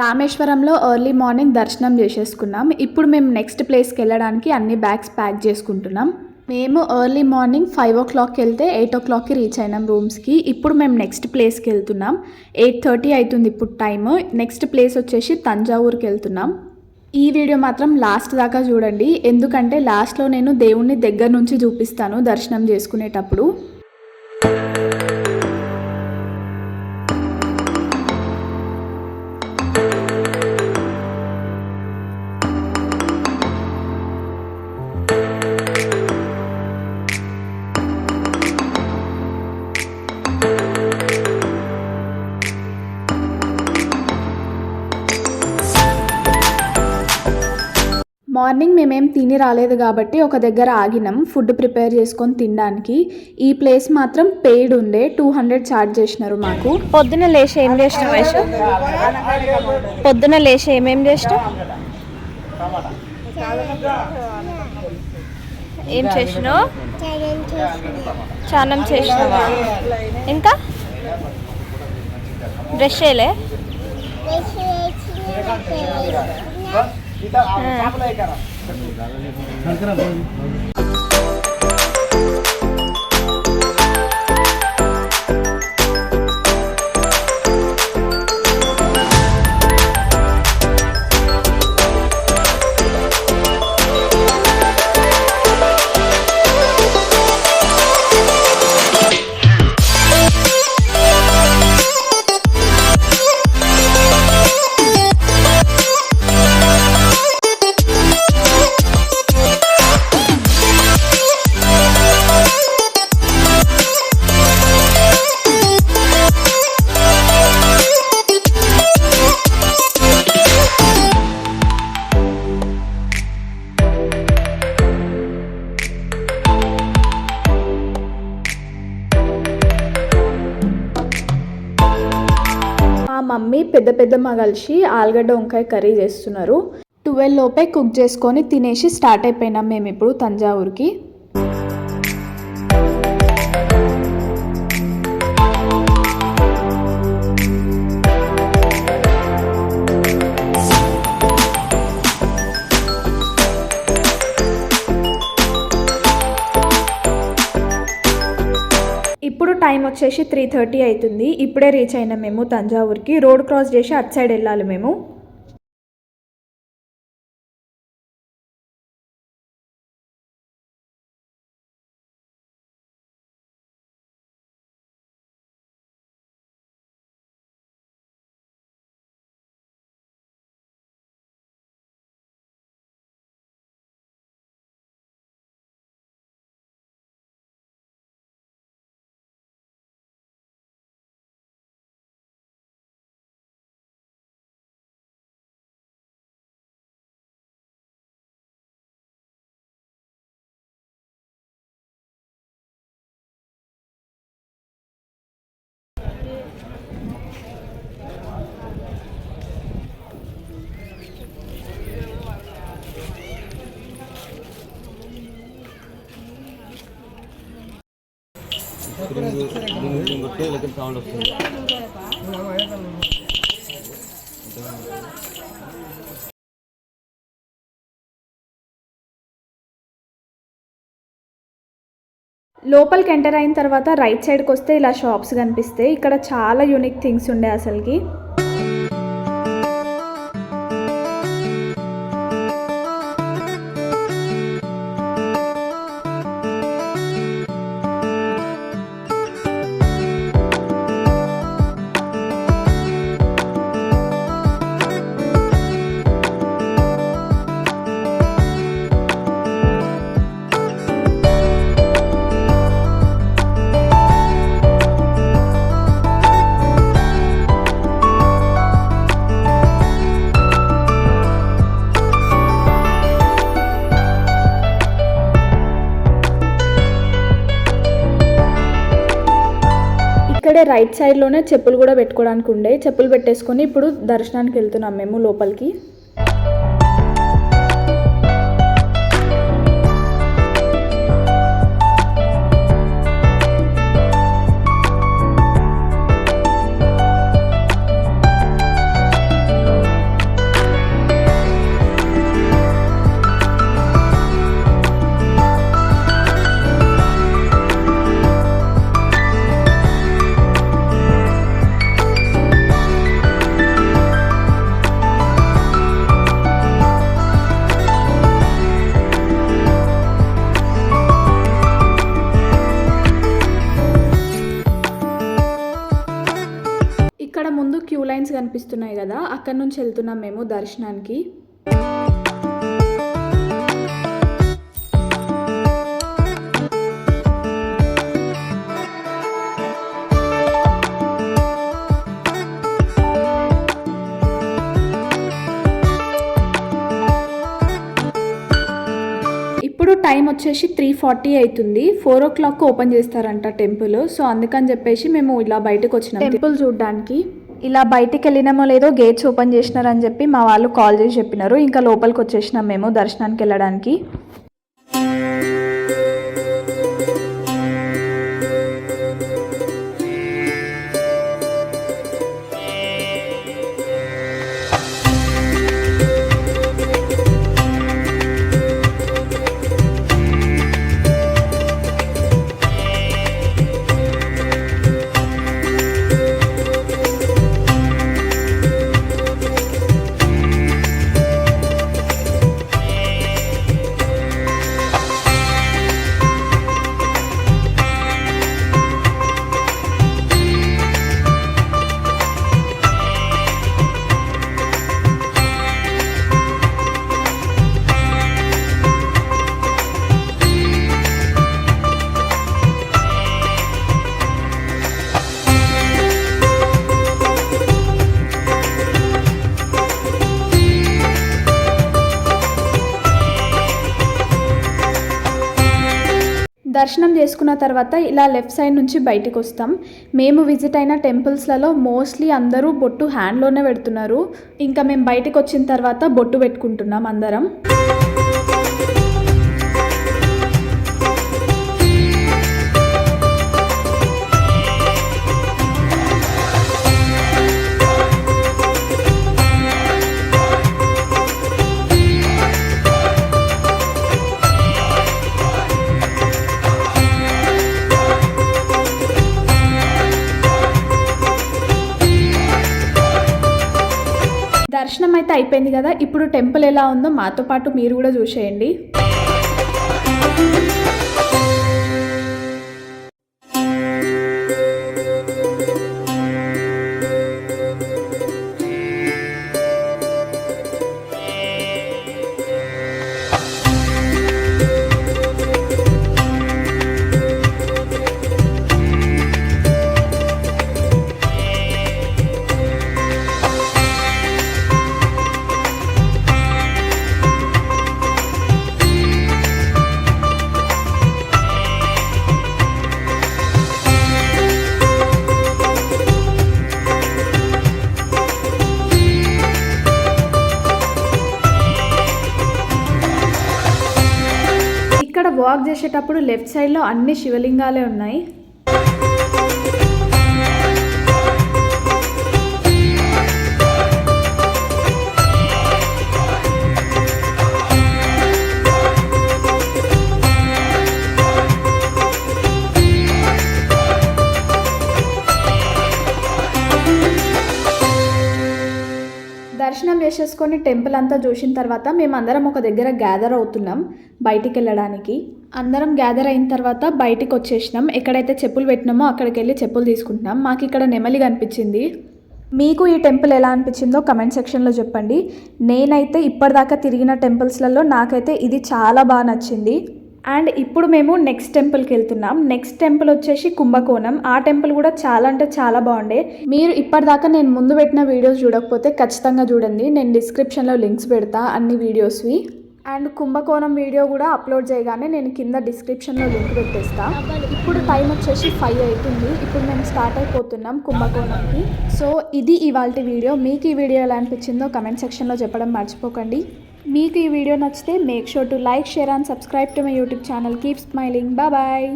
రామేశ్వరంలో early morning దర్శనం చేసేసుకున్నాం. ఇప్పుడు మేము నెక్స్ట్ ప్లేస్కి వెళ్ళడానికి అన్ని బ్యాగ్స్ ప్యాక్ చేసుకుంటున్నాం. మేము ఎర్లీ మార్నింగ్ 5 o'clockకి వెళ్తే 8 o'clockకి రీచ్ అయినాం రూమ్స్కి. ఇప్పుడు మేము నెక్స్ట్ ప్లేస్కి వెళ్తున్నాం. 8:30 అవుతుంది ఇప్పుడు టైము. నెక్స్ట్ ప్లేస్ వచ్చేసి తంజావూరుకి వెళ్తున్నాం. ఈ వీడియో మాత్రం లాస్ట్ దాకా చూడండి, ఎందుకంటే లాస్ట్లో నేను దేవుణ్ణి దగ్గర నుంచి చూపిస్తాను దర్శనం చేసుకునేటప్పుడు. మార్నింగ్ మేమేం తిని రాలేదు కాబట్టి ఒక దగ్గర ఆగినాం ఫుడ్ ప్రిపేర్ చేసుకొని తినడానికి. ఈ ప్లేస్ మాత్రం పెయిడ్ ఉండే, 200 ఛార్జ్ చేసినారు మాకు. పొద్దున లేచి ఏం చేసినావు? పొద్దున లేచి ఏమేం చేసినావు? ఏం చేసినావు? స్నానం చేసినావా? ఇంకా బ్రష్ చేయలే? మా మమ్మీ పెద్దమ్మ కలిసి ఆలుగడ్డ వంకాయ కర్రీ చేస్తున్నారు. 12 లోపే కుక్ చేసుకొని తినేసి స్టార్ట్ అయిపోయినాం మేము ఇప్పుడు తంజావూరుకి. ఇప్పుడు టైం వచ్చేసి 3:30 అవుతుంది. ఇప్పుడే రీచ్ అయినాం మేము తంజావూరుకి. రోడ్ క్రాస్ చేసి అటు సైడ్ వెళ్ళాలి మేము. లోపలికి ఎంటర్ అయిన తర్వాత రైట్ సైడ్కి వస్తే ఇలా షాప్స్ కనిపిస్తాయి. ఇక్కడ చాలా యూనిక్ థింగ్స్ ఉండే అసలుకి. ఇక్కడే రైట్ సైడ్లోనే చెప్పులు కూడా పెట్టుకోవడానికి ఉండే. చెప్పులు పెట్టేసుకొని ఇప్పుడు దర్శనానికి వెళ్తున్నాం మేము లోపలికి. ముందు క్యూ లైన్స్ కనిపిస్తున్నాయి కదా, అక్కడ నుంచి వెళ్తున్నాం మేము దర్శనానికి. ఇప్పుడు టైం వచ్చేసి 3:40 అవుతుంది. 4 o'clock ఓపెన్ చేస్తారంట టెంపుల్. సో అందుకని చెప్పేసి మేము ఇలా బయటకు వచ్చినాం టెంపుల్ చూడడానికి. ఇలా బయటికి వెళ్ళినామో లేదో గేట్స్ ఓపెన్ చేసినారని చెప్పి మా వాళ్ళు కాల్ చేసి చెప్పినారు. ఇంకా లోపలికి వచ్చేసినాం మేము దర్శనానికి వెళ్ళడానికి. దర్శనం చేసుకున్న తర్వాత ఇలా లెఫ్ట్ సైడ్ నుంచి బయటకు వస్తాం. మేము విజిట్ అయిన టెంపుల్స్లలో మోస్ట్లీ అందరూ బొట్టు హ్యాండ్లోనే పెడుతున్నారు. ఇంకా మేము బయటకు వచ్చిన తర్వాత బొట్టు పెట్టుకుంటున్నాం అందరం. దర్శనం అయితే అయిపోయింది కదా, ఇప్పుడు టెంపుల్ ఎలా ఉందో మాతో పాటు మీరు కూడా చూసేయండి. ఇక్కడ వాక్ చేసేటప్పుడు లెఫ్ట్ సైడ్లో అన్ని శివలింగాలే ఉన్నాయి. దర్శనం చేసేసుకొని టెంపుల్ అంతా చూసిన తర్వాత మేమందరం ఒక దగ్గర గ్యాదర్ అవుతున్నాం బయటికి వెళ్ళడానికి. అందరం గ్యాదర్ అయిన తర్వాత బయటికి వచ్చేసినాం. ఎక్కడైతే చెప్పులు పెట్టినామో అక్కడికి వెళ్ళి చెప్పులు తీసుకుంటున్నాం. మాకు ఇక్కడ నెమలి కనిపించింది. మీకు ఈ టెంపుల్ ఎలా అనిపించిందో కమెంట్ సెక్షన్లో చెప్పండి. నేనైతే ఇప్పటిదాకా తిరిగిన టెంపుల్స్లలో నాకైతే ఇది చాలా బాగా నచ్చింది. అండ్ ఇప్పుడు మేము నెక్స్ట్ టెంపుల్కి వెళ్తున్నాం. నెక్స్ట్ టెంపుల్ వచ్చేసి కుంభకోణం. ఆ టెంపుల్ కూడా చాలా అంటే చాలా బాగుండే. మీరు ఇప్పటిదాకా నేను ముందు పెట్టిన వీడియోస్ చూడకపోతే ఖచ్చితంగా చూడండి. నేను డిస్క్రిప్షన్లో లింక్స్ పెడతా అన్ని వీడియోస్వి. అండ్ కుంభకోణం వీడియో కూడా అప్లోడ్ చేయగానే నేను కింద డిస్క్రిప్షన్లో లింక్ పెట్టేస్తా. ఇప్పుడు టైం వచ్చేసి 5 అవుతుంది. ఇప్పుడు మేము స్టార్ట్ అయిపోతున్నాం కుంభకోణంకి. సో ఇది ఇవాల్టి వీడియో. మీకు ఈ వీడియో ఎలా అనిపించిందో కమెంట్ సెక్షన్లో చెప్పడం మర్చిపోకండి. మీకు ఈ వీడియో నచ్చితే make sure to like, share and subscribe to my YouTube channel. Keep smiling. Bye.